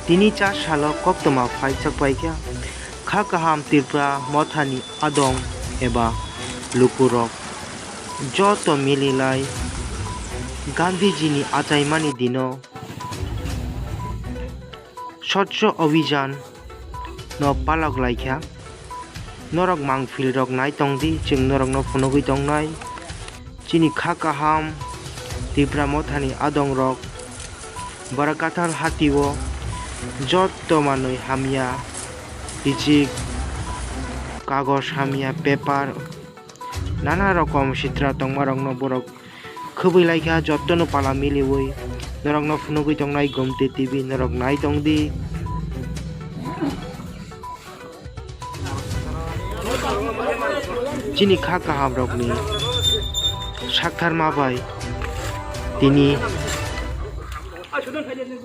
Tini cha shalok koktoma phai chakpai kya kha kaham Tipra Motha ni adong eba lukurok joto mililai Gandhi ji ni Achaima ni dino Swacha Abhijan no palok laikya norok mangfil rok nai tongdi ching norok no phunogui tongnai chini kha kaham Tipra Motha ni adong rok Barkathal Hati o joto manui hamya ijik kagos hamya paper nana rokom sitra tongmarok no borok khubui laikha joto no pala miliwui norok no phunugui tongnai gomte tv norok nai tongdi chini kha kaham rok ni sakthar mabai tini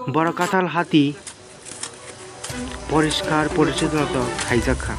Barkathal Hati পরিষ্কার পরিচ্ছন্নতা খাইজাখা